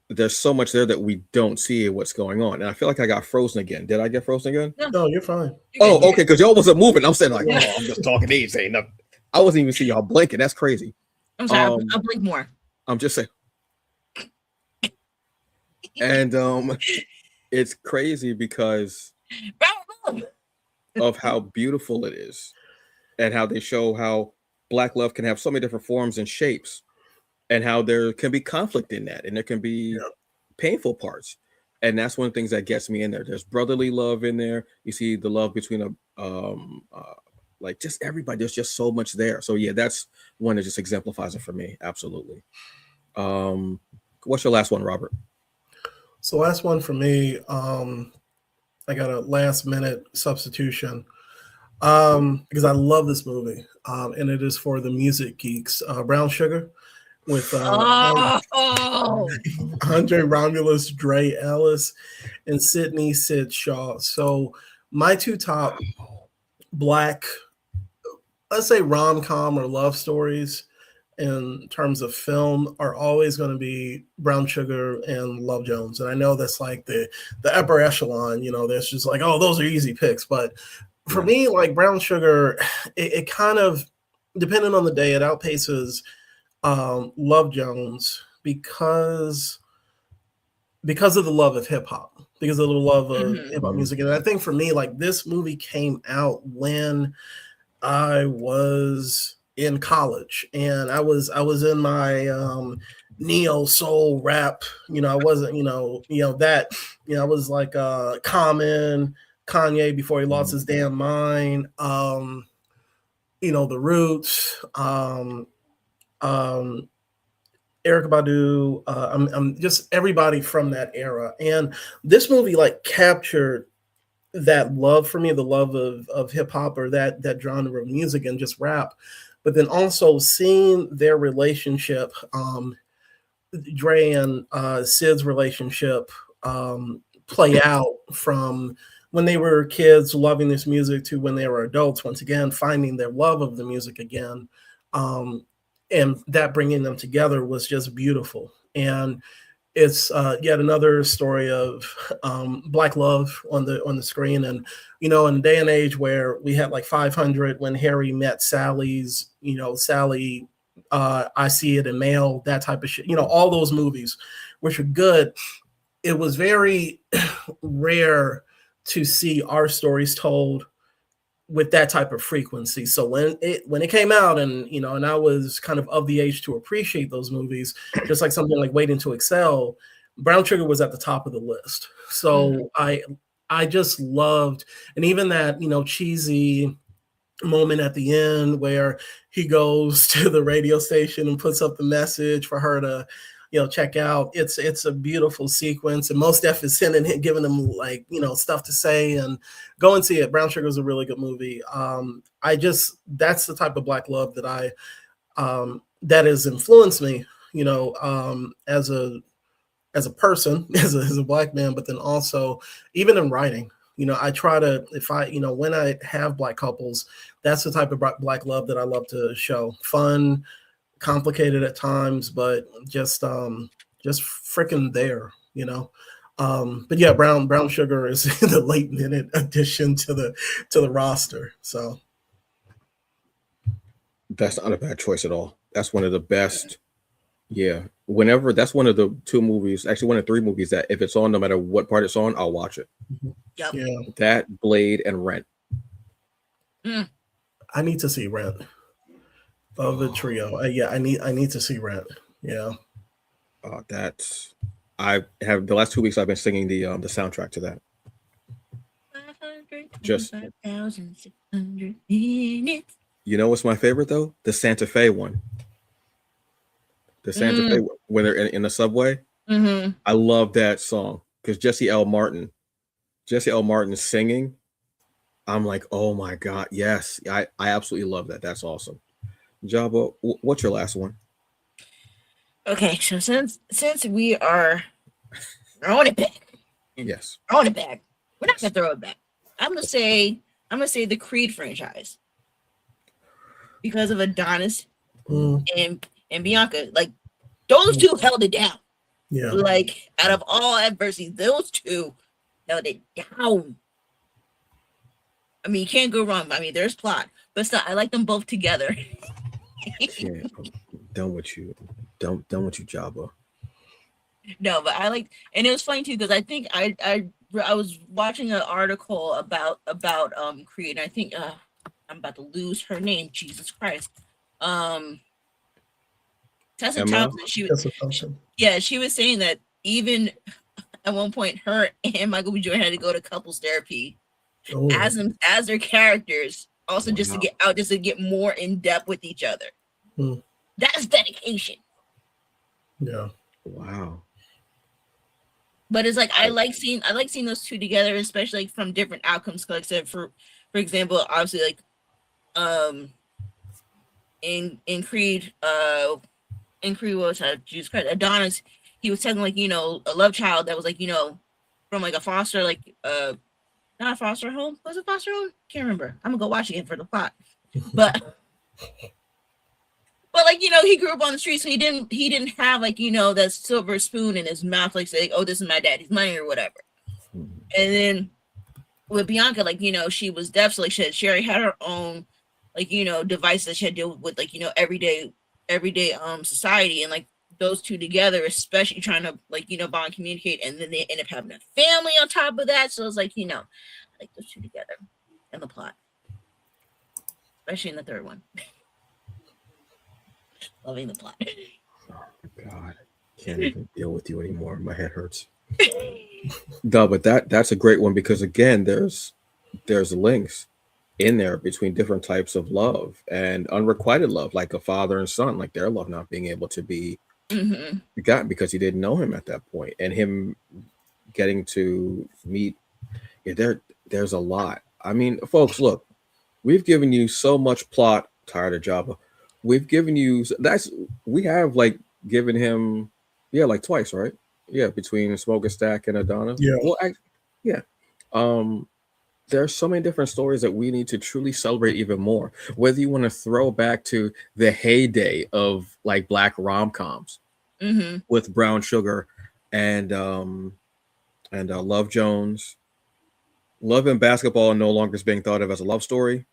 there's so much there that we don't see what's going on. And I feel like I got frozen again. Did I get frozen again? No, you're fine. Oh, okay, because y'all wasn't moving. I'm saying like, oh, I'm just talking to you, saying nothing. I wasn't even seeing y'all blinking. That's crazy. I'm sorry, I'll blink more. I'm just saying. And it's crazy because of how beautiful it is, and how they show how Black love can have so many different forms and shapes, and how there can be conflict in that, and there can be painful parts. And that's one of the things that gets me in there. There's brotherly love in there. You see the love between like just everybody. There's just so much there. So yeah, that's one that just exemplifies it for me. Absolutely. What's your last one, Robert? So last one for me, I got a last minute substitution because I love this movie, and it is for the music geeks. Brown Sugar with Andre Romulus, Dre Ellis, and Sidney Sid Shaw. So my two top Black, let's say rom-com or love stories in terms of film, are always going to be Brown Sugar and Love Jones. And I know that's like the upper echelon, you know, that's just like, oh, those are easy picks. But for me, like Brown Sugar, it kind of, depending on the day, it outpaces Love Jones because of the love of hip hop, because of the love of hip hop music. And I think for me, like this movie came out when I was in college, and I was in my neo soul rap. You know, I wasn't, that, I was like Common, Kanye before he lost his damn mind. The Roots, Erykah Badu. I'm just everybody from that era, and this movie like captured that love for me, the love of hip hop or that genre of music and just rap. But then also seeing their relationship, Dre and Sid's relationship, play out from when they were kids loving this music to when they were adults, once again, finding their love of the music again. And that bringing them together was just beautiful. And it's yet another story of Black love on the screen. And, in a day and age where we had like 500 when Harry met Sally's, Sally, I See It in Mail, that type of shit, all those movies, which are good. It was very rare to see our stories told with that type of frequency. So when it came out and, and I was kind of the age to appreciate those movies, just like something like Waiting to Excel, Brown Sugar was at the top of the list. So I just loved, and even that, cheesy moment at the end where he goes to the radio station and puts up the message for her to, check out. It's a beautiful sequence, and Mos Def is sending him, giving him like, stuff to say, and go and see it. Brown Sugar is a really good movie. That's the type of Black love that that has influenced me, as a person, as a Black man, but then also even in writing, I try to, when I have Black couples, that's the type of Black love that I love to show. Fun, complicated at times, but just freaking there, but yeah, Brown Sugar is the late minute addition to the roster. So that's not a bad choice at all. That's one of the best. Yeah. Whenever, that's one of the two movies, actually one of three movies that if it's on, no matter what part it's on, I'll watch it. Yep. Yeah. That, Blade, and Rent. I need to see Rent. Of the trio. I need to see Rent. Yeah. I have the last 2 weeks I've been singing the soundtrack to that. 525,600 minutes. You know what's my favorite though? The Santa Fe one. The Santa Fe when they're in the subway. I love that song because Jesse L. Martin is singing. I'm like, oh my God, yes. I absolutely love that. That's awesome. Jabba, what's your last one? Okay, so since we are throwing it back, Yes. throwing it back, we're not Yes. gonna throw it back. I'm gonna say the Creed franchise because of Adonis Mm, and Bianca. Like those two held it down. yeah. Like out of all adversities, those two held it down. I mean, you can't go wrong. I mean, there's plot, but still, I like them both together. Yeah, I'm done with you. Done with you, Jabba. No, but I like, and it was funny too because I think I was watching an article about Creed, and I think I'm about to lose her name. Jesus Christ, Tessa Emma? Thompson. She was That's a function. yeah, she was saying that even at one point, her and Michael B. Jordan had to go to couples therapy Oh, as their characters, also just to Wow. get out, just to get more in depth with each other. Hmm. That's dedication. yeah. Wow. But it's like I like seeing those two together, especially like from different outcomes. Like I said, for example, obviously like in Creed what was that? Jesus Christ, Adonis, he was telling like, a love child that was like, from like a foster, like not a foster home. Was it foster home? Can't remember. I'm gonna go watch it again for the plot. But like, he grew up on the street, so he didn't have like, that silver spoon in his mouth, like saying, oh, this is my daddy's money or whatever. Mhm. And then with Bianca, like, she was deaf, so like she already had her own like, device that she had to deal with, like, everyday society, and like those two together, especially trying to like, bond and communicate, and then they end up having a family on top of that. So it's like, I like those two together and the plot. Especially in the third one. Loving the plot. Oh my God. Can't even deal with you anymore. My head hurts. No, but that's a great one because again, there's links in there between different types of love and unrequited love, like a father and son, like their love not being able to be gotten because he didn't know him at that point, and him getting to meet. Yeah, there's a lot. I mean, folks, look, we've given you so much plot. Tired of Jabba. We've given you we have like given him, yeah, like twice, right? Yeah, between Smokestack and Adonis. Yeah. Well, yeah. There are so many different stories that we need to truly celebrate even more. Whether you want to throw back to the heyday of like black rom-coms with Brown Sugar and Love Jones. Love and Basketball no longer is being thought of as a love story.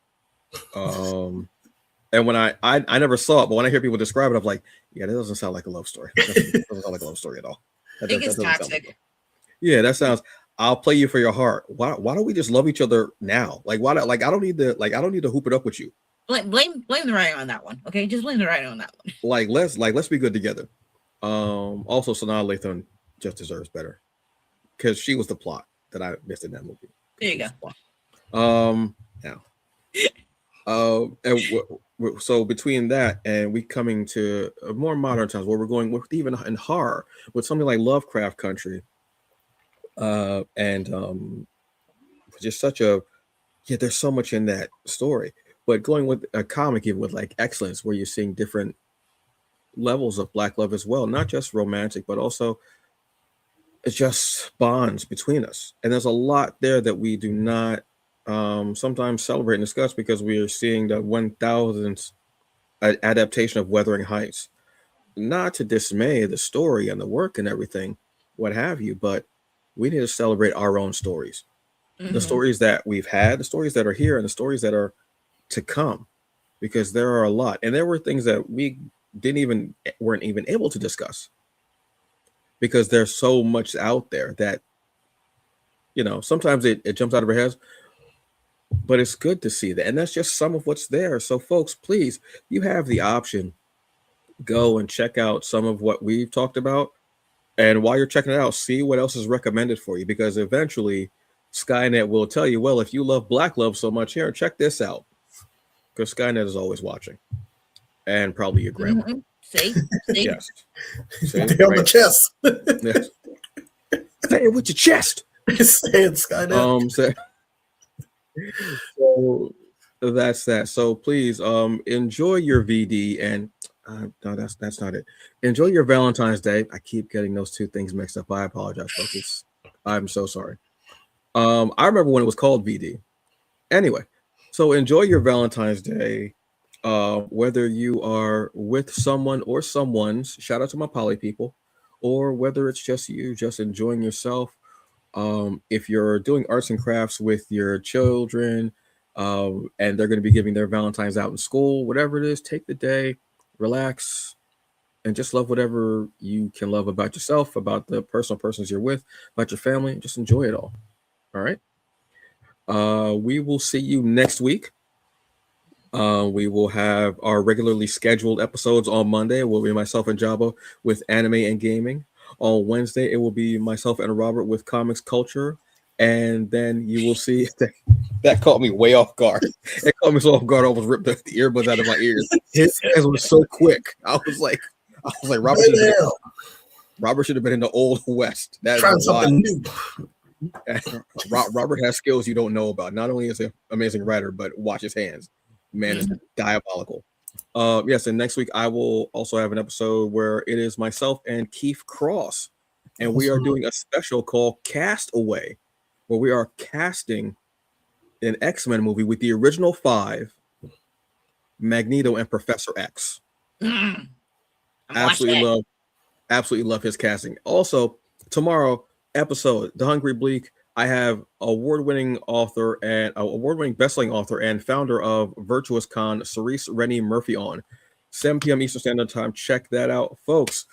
And when I never saw it, but when I hear people describe it, I'm like, yeah, that doesn't sound like a love story. That doesn't sound like a love story at all. I think it's toxic. Yeah, that sounds. I'll play you for your heart. Why don't we just love each other now? Like why? Like I don't need to hoop it up with you. Blame the writing on that one. Okay, just blame the writing on that one. Let's be good together. Also, Sanaa Lathan just deserves better because she was the plot that I missed in that movie. There you go. Now, so between that and we coming to more modern times where we're going with even in horror with something like Lovecraft Country, and just such a there's so much in that story. But going with a comic even with like Excellence, where you're seeing different levels of black love as well, not just romantic, but also it's just bonds between us. And there's a lot there that we do not sometimes celebrate and discuss because we are seeing the 1000th adaptation of Wuthering Heights. Not to dismay the story and the work and everything, what have you, but we need to celebrate our own stories. The stories that we've had, the stories that are here, and the stories that are to come, because there are a lot. And there were things that we weren't even able to discuss because there's so much out there that, sometimes it jumps out of our heads, but it's good to see that. And that's just some of what's there. So folks, please, you have the option, go and check out some of what we've talked about. And while you're checking it out, see what else is recommended for you, because eventually Skynet will tell you, well, if you love black love so much, here, check this out. Because Skynet is always watching. And probably your grandma. See? Yes. See? Stay on the chest. Yes. Say it with your chest. Say it, Skynet. So that's that. So please enjoy your VD and no, that's not it. Enjoy your Valentine's Day. I keep getting those two things mixed up. I apologize, folks. I'm so sorry. I remember when it was called VD. Anyway, so enjoy your Valentine's Day. Whether you are with someone or someone's, shout out to my poly people, or whether it's just you, just enjoying yourself. If you're doing arts and crafts with your children, and they're going to be giving their Valentines out in school, whatever it is, take the day, relax, and just love whatever you can love about yourself, about the personal persons you're with, about your family. Just enjoy it all. All right. We will see you next week. We will have our regularly scheduled episodes on Monday. It will be myself and Jabba with anime and gaming. On Wednesday, it will be myself and Robert with comics culture. And then you will see that caught me way off guard. It caught me so off guard, I almost ripped the earbuds out of my ears. His hands were so quick. I was like, Robert should have been in the old West. That's trying something new. Robert has skills you don't know about. Not only is he an amazing writer, but watch his hands. Man is diabolical. Yes, and next week I will also have an episode where it is myself and Keith Cross, and we are doing a special called Castaway, where we are casting an X-Men movie with the original 5, Magneto and Professor X. Absolutely love his casting. Also, tomorrow episode, The Hungry Bleak, I have award-winning author and award-winning best-selling author and founder of Virtuous Con, Cerise Rennie Murphy on 7 p.m. Eastern Standard Time. Check that out, folks.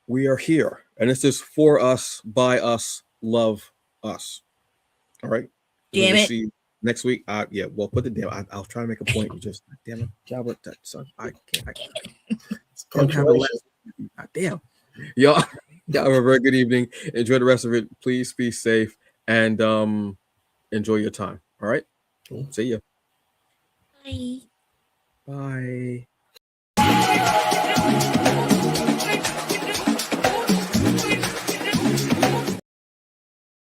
We are here, and this is for us, by us, love us. All right. Damn we'll it. See you next week. Yeah. Well, put the damn. I'll try to make a point. You just damn it, Jabba. Son, I can't. Damn. Y'all have a very good evening. Enjoy the rest of it. Please be safe and enjoy your time. All right. See ya. Bye. Bye.